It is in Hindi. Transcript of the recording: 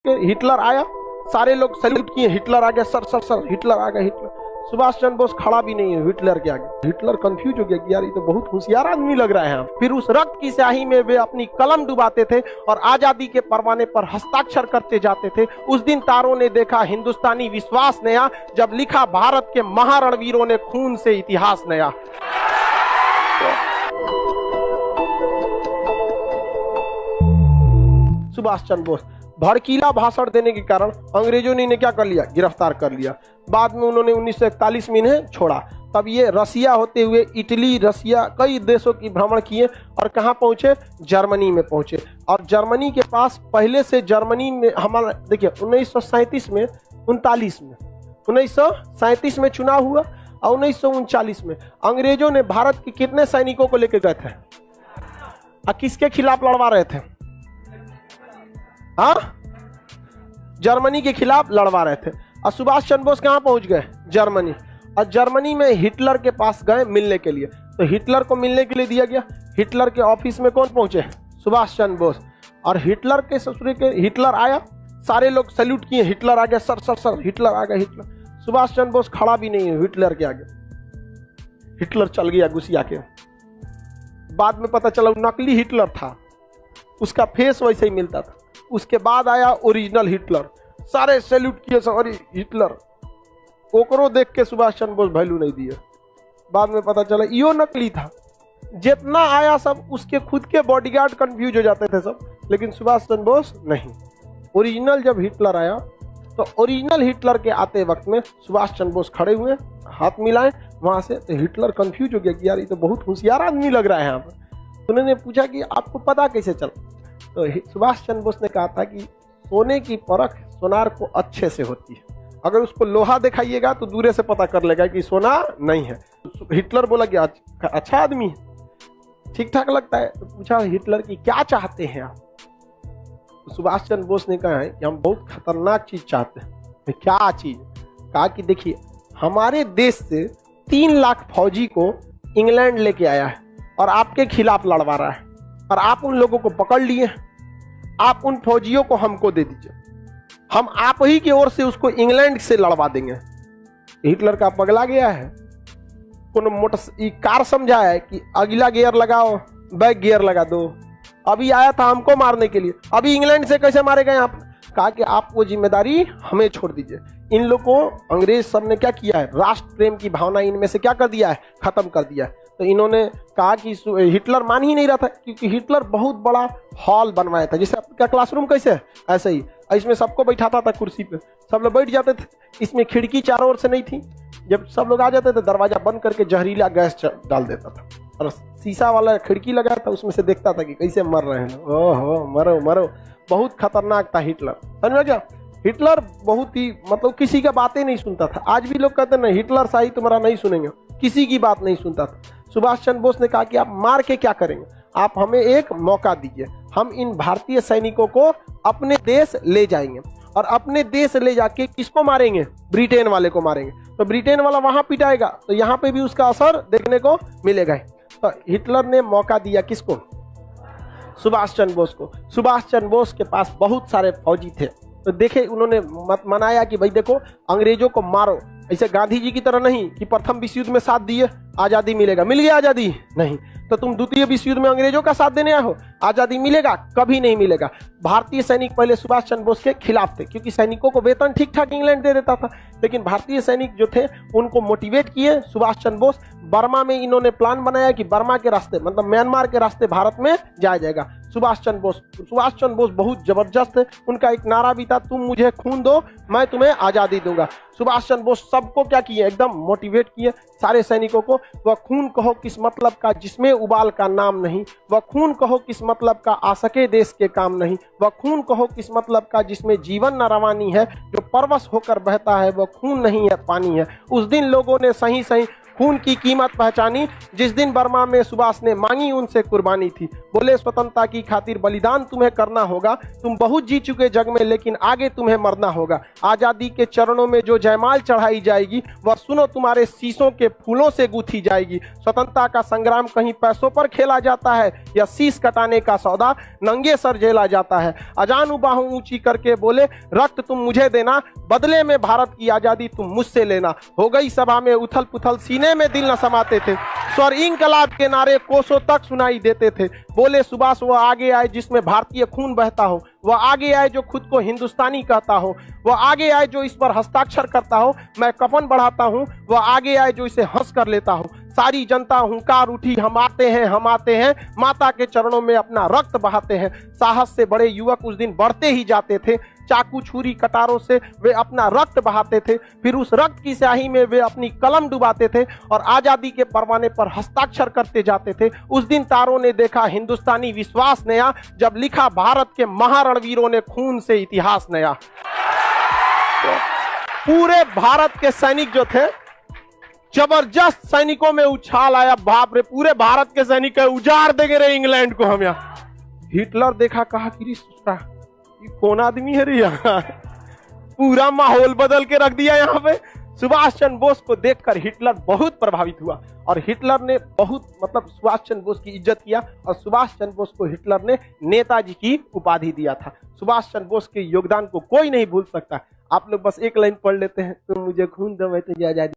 के हिटलर आया, सारे लोग सैल्यूट किए, हिटलर आ गया, सर सर सर हिटलर आ गया हिटलर। सुभाष चंद्र बोस खड़ा भी नहीं है हिटलर के आगे। हिटलर कंफ्यूज हो गया कि यार ये तो बहुत होशियार आदमी लग रहा है। फिर उस रक्त की स्याही में वे अपनी कलम डुबाते थे और आजादी के परवाने पर हस्ताक्षर करते जाते थे। उस दिन तारों ने देखा हिंदुस्तानी विश्वास नया, जब लिखा भारत के महारणवीरों ने खून से इतिहास नया। सुभाष चंद्र बोस भड़कीला भाषण देने के कारण अंग्रेजों ने इन्हें क्या कर लिया, गिरफ्तार कर लिया। बाद में उन्होंने 1941 में इन्हें छोड़ा। तब ये रसिया होते हुए इटली, रसिया, कई देशों की भ्रमण किए और कहाँ पहुंचे, जर्मनी में पहुंचे। और जर्मनी के पास पहले से जर्मनी में हमारा देखिए 1937 में 1937 में चुनाव हुआ और 1939 में अंग्रेजों ने भारत के कितने सैनिकों को लेकर गए थे और किसके खिलाफ लड़वा रहे थे? हाँ, जर्मनी के खिलाफ लड़वा रहे थे। और सुभाष चंद्र बोस कहाँ पहुंच गए, जर्मनी। और जर्मनी में हिटलर के पास गए मिलने के लिए। तो हिटलर को मिलने के लिए दिया गया। हिटलर के ऑफिस में कौन पहुंचे, सुभाष चंद्र बोस। और हिटलर के ससुर के हिटलर आया, सारे लोग सैल्यूट किए, हिटलर आ गया, सर सर सर हिटलर आ गया हिटलर। सुभाष चंद्र बोस खड़ा भी नहीं है हिटलर के आगे। हिटलर चल गया गुस्सिया के। बाद में पता चला नकली हिटलर था, उसका फेस वैसे ही मिलता था। उसके बाद आया ओरिजिनल हिटलर, सारे सैल्यूट किए, सॉरी हिटलर। ओकरो देख के सुभाष चंद्र बोस वैल्यू नहीं दिए। बाद में पता चला यो नकली था। जितना आया सब उसके खुद के बॉडीगार्ड कंफ्यूज हो जाते थे सब, लेकिन सुभाष चंद्र बोस नहीं। ओरिजिनल जब हिटलर आया तो ओरिजिनल हिटलर के आते वक्त में सुभाष चंद्र बोस खड़े हुए, हाथ मिलाए वहां से। तो हिटलर कंफ्यूज हो गया कि यार ये तो बहुत होशियार आदमी लग रहा है यहाँ पर। उन्होंने पूछा कि आपको पता कैसे चला? तो सुभाष चंद्र बोस ने कहा था कि सोने की परख सोनार को अच्छे से होती है, अगर उसको लोहा दिखाइएगा तो दूर से पता कर लेगा कि सोना नहीं है। हिटलर बोला कि अच्छा आदमी है, ठीक ठाक लगता है। तो पूछा हिटलर की क्या चाहते हैं आप? तो सुभाष चंद्र बोस ने कहा है कि हम बहुत खतरनाक चीज चाहते हैं। तो क्या चीज? कहा कि देखिए हमारे देश से 3 लाख फौजी को इंग्लैंड लेके आया है और आपके खिलाफ लड़वा रहा है, और आप उन लोगों को पकड़ लिए। आप उन फौजियों को हमको दे दीजिए, हम आप ही की ओर से उसको इंग्लैंड से लड़वा देंगे। हिटलर का पगला गया है। कोनो मोटर कार समझा है कि अगला गियर लगाओ, बैक गियर लगा दो। अभी आया था हमको मारने के लिए, अभी इंग्लैंड से कैसे मारेगा आप? कहा कि आप वो जिम्मेदारी हमें छोड़ दीजिए। इन लोगों को अंग्रेज सब ने क्या किया है, राष्ट्र प्रेम की भावना इनमें से क्या कर दिया है, खत्म कर दिया है। तो इन्होंने कहा कि हिटलर मान ही नहीं रहा था, क्योंकि हिटलर बहुत बड़ा हॉल बनवाया था, जैसे आपका क्लासरूम कैसे है ऐसे ही। इसमें सबको बैठाता था कुर्सी पे, सब लोग बैठ जाते थे। इसमें खिड़की चारों ओर से नहीं थी, जब सब लोग आ जाते थे दरवाजा बंद करके जहरीला गैस डाल देता था, और शीशा वाला खिड़की लगाया था, उसमें से देखता था कि कैसे मर रहे हैं। ओहो मरो मरो, बहुत खतरनाक था हिटलर। समझ में क्या? हिटलर बहुत ही मतलब किसी का बातें नहीं सुनता था। आज भी लोग कहते हैं ना हिटलर शाही तुम्हारा नहीं सुनेंगे, किसी की बात नहीं सुनता था। सुभाष चंद्र बोस ने कहा कि आप मार के क्या करेंगे, आप हमें एक मौका दीजिए, हम इन भारतीय सैनिकों को अपने देश ले जाएंगे। और अपने देश ले जाके किसको मारेंगे? ब्रिटेन वाले को मारेंगे। तो ब्रिटेन वाला वहां पिटाएगा तो यहाँ पे भी उसका असर देखने को मिलेगा। तो हिटलर ने मौका दिया किसको? सुभाष चंद्र बोस को। सुभाष चंद्र बोस के पास बहुत सारे फौजी थे, तो देखे उन्होंने मनाया कि भाई देखो अंग्रेजों को मारो, ऐसे गांधी जी की तरह नहीं कि प्रथम विश्व युद्ध में साथ दिए आजादी मिलेगा, मिल गया आजादी नहीं, तो तुम द्वितीय विश्व युद्ध में अंग्रेजों का साथ देने आए हो, आजादी मिलेगा? कभी नहीं मिलेगा। भारतीय सैनिक पहले सुभाष चंद्र बोस के खिलाफ थे, क्योंकि सैनिकों को वेतन ठीक ठाक इंग्लैंड दे देता था, लेकिन भारतीय सैनिक जो थे उनको मोटिवेट किए सुभाष चंद्र बोस। बर्मा में इन्होंने प्लान बनाया कि बर्मा के रास्ते मतलब म्यांमार के रास्ते भारत में जाया जाएगा। सुभाष चंद्र बोस बहुत जबरदस्त थे। उनका एक नारा भी था, तुम मुझे खून दो मैं तुम्हें आजादी दूंगा। सुभाष चंद्र बोस सबको क्या किए, एकदम मोटिवेट किए सारे सैनिकों को। वह खून कहो किस मतलब का जिसमें उबाल का नाम नहीं, वह खून कहो किस मतलब का आ सके देश के काम नहीं, वह खून कहो किस मतलब का जिसमें जीवन न रवानी है, जो परवश होकर बहता है वह खून नहीं है पानी है। उस दिन लोगों ने सही सही खून की कीमत पहचानी, जिस दिन बर्मा में सुभाष ने मांगी उनसे कुर्बानी थी। बोले स्वतंत्रता की खातिर बलिदान तुम्हें करना होगा, तुम बहुत जी चुके जग में लेकिन आगे तुम्हें मरना होगा। आजादी के चरणों में जो जयमाल चढ़ाई जाएगी वह सुनो तुम्हारे शीशों के फूलों से गूंथी जाएगी। स्वतंत्रता का संग्राम कहीं पैसों पर खेला जाता है या शीश कटाने का सौदा नंगे सर झेला जाता है। अजान बाहों ऊंची करके बोले रक्त तुम मुझे देना, बदले में भारत की आजादी तुम मुझसे लेना। हो गई सभा में उथल पुथल, सीने में दिल न समाते थे, स्वर इंकलाब के नारे कोसों तक सुनाई देते थे। बोले सुभाष वह आगे आए जिसमें भारतीय खून बहता हो, वह आगे आए जो खुद को हिंदुस्तानी कहता हो, वह आगे आए जो इस पर हस्ताक्षर करता हो, मैं कफन बढ़ाता हूं, वह आगे आए जो इसे हंस कर लेता हो। सारी जनता हुंकार उठी, हम आते हैं, हम आते हैं, माता के चरणों में अपना रक्त बहाते हैं। साहस से बड़े युवक उस दिन बढ़ते ही जाते थे, चाकू छुरी कटारों से वे अपना रक्त बहाते थे, फिर उस रक्त की स्याही में वे अपनी कलम डुबाते थे और आजादी के परवाने पर हस्ताक्षर करते जाते थे। उस दिन तारों ने देखा हिंदुस्तानी विश्वास नया, जब लिखा भारत के महारणवीरों ने खून से इतिहास नया। तो पूरे भारत के सैनिक जो थे, जबरदस्त सैनिकों में उछाल आया, बाप रे पूरे भारत के सैनिक उजाड़ देंगे रे इंग्लैंड को हम यहाँ। हिटलर देखा, कहा कि ये कौन आदमी है रे यहाँ, पूरा माहौल बदल के रख दिया यहाँ पे। सुभाष चंद्र बोस को देखकर हिटलर बहुत प्रभावित हुआ और हिटलर ने बहुत सुभाष चंद्र बोस की इज्जत किया और सुभाष चंद्र बोस को हिटलर ने नेताजी की उपाधि दिया था। सुभाष चंद्र बोस के योगदान को कोई नहीं भूल सकता। आप लोग बस एक लाइन पढ़ लेते हैं, तुम मुझे खून दो मैं तुझे आजादी।